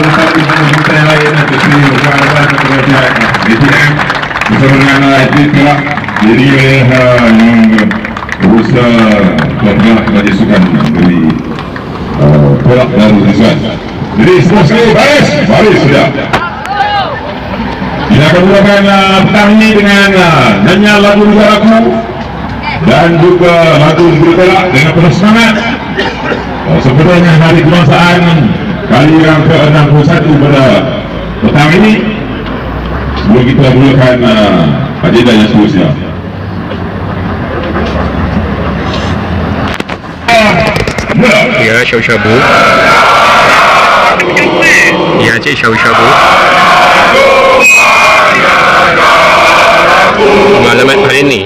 bersama dengan kita yang lain di sini bersama-sama dengan pihak ATM bersama dengan atlet perak diri oleh yang berusaha kepada Majlis Sukan dari Perak Darul Rizwan. Jadi semua sekali baris sudah. Kita akan mulakan petang ini dengan nyanyian lagu negaraku dan juga lagu negeri Perak dengan penuh semangat. Sebenarnya hari kebangsaan kali yang ke-61 pada petang ini. Sebelum kita mulakan agenda yang seterusnya. Ya, syabu-syabu. Ya, cik syabu-syabu. Maklumat hari ini.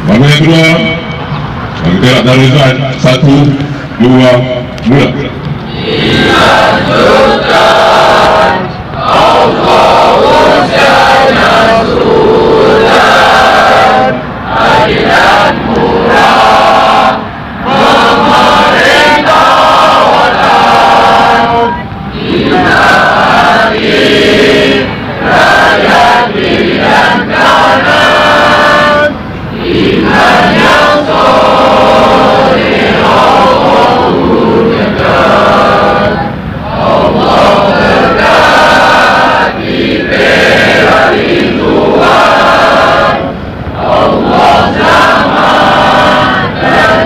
Lagu yang kedua, lagu Perak Darul Rizwan, 1, 2, mula. Dilanjutkan Allah usianya Sultan, adilan murah memerintahkan dinari rakyat kiri dan kanan. Iman yang soleh Allah wujudkan, Allah berkati Perak rinduan, Allah selamatkan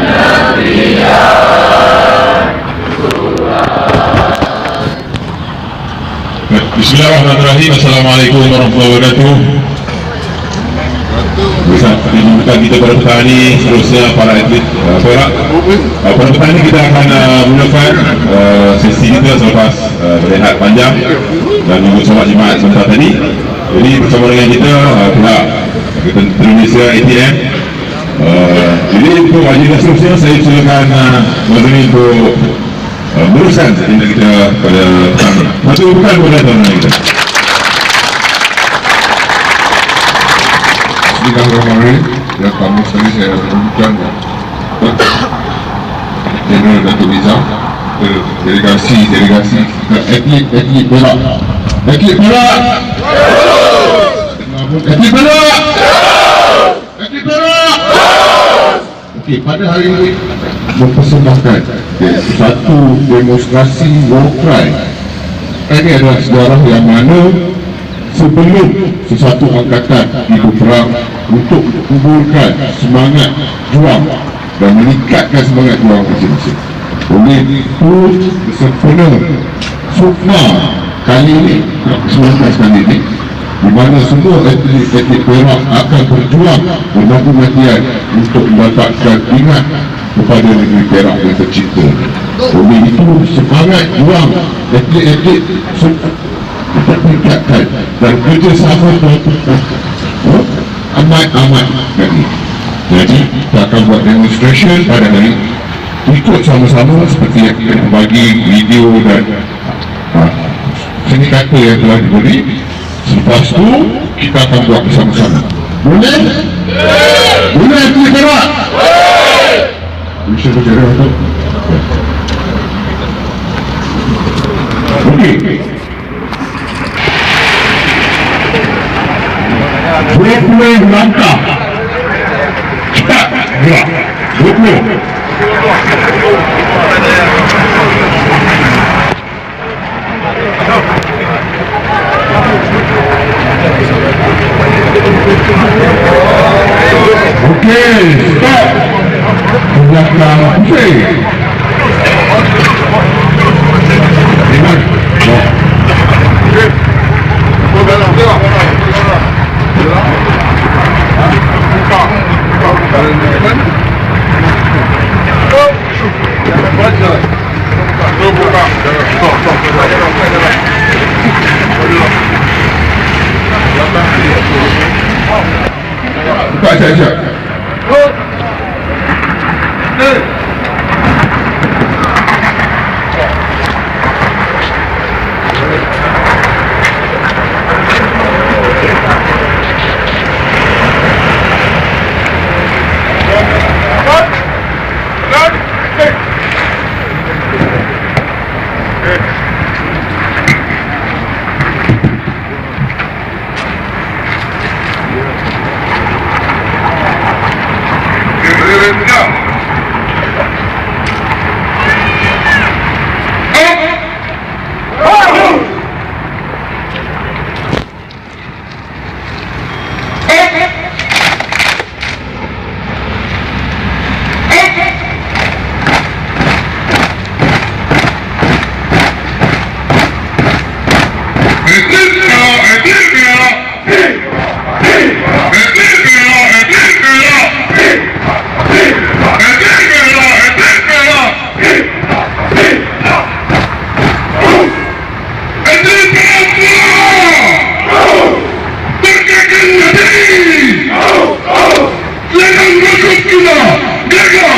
negeri yang Tuhan. Bismillahirrahmanirrahim. Assalamualaikum warahmatullahi wabarakatuh. Bukan kita pada petang ini, seterusnya para atlet Perak. Pada petang ini kita akan mulakan sesi kita selepas berehat panjang dan menunggu solat Jumaat sebentar tadi. Jadi bersama dengan kita pihak Indonesia ATM. Jadi untuk agenda seterusnya saya silakan Mazuni untuk meneruskan agenda kita pada petang ini. Satu bukan moderator kita. Bismillahirrahmanirrahim. Yang pertama sekali saya nak mengucapkan Jeneral Datuk Nizam, delegasi atlet Perak. Atlet Perak! Atlet Perak! Atlet Perak! Okey, pada hari ini mempersembahkan satu demonstrasi war cry. Ini adalah sejarah yang mana sebelum sesuatu angkatan diberperang untuk kumpulkan semangat juang dan meningkatkan semangat juang masing-masing. Oleh itu sempurna sukma kali ini, 19 kali ini, di mana semua atlet Perak akan berjuang bermati-matian untuk mendapatkan ingat kepada negeri Perak yang tercipta. Oleh itu semangat juang atlet-atlet kita tingkatkan dan kerjasama amat lagi. Jadi kita akan buat demonstration pada hari ikut sama-sama seperti yang kita bagi video dan seni kata yang telah diberi. Selepas tu kita akan buat bersama-sama. Boleh? Boleh atlet Perak? Bisa berjaya tu. Okey. 20 langkah. Cepat gerak. 20. Okey, stop. Belakang putih. Dengar. siap.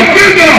Merdeka!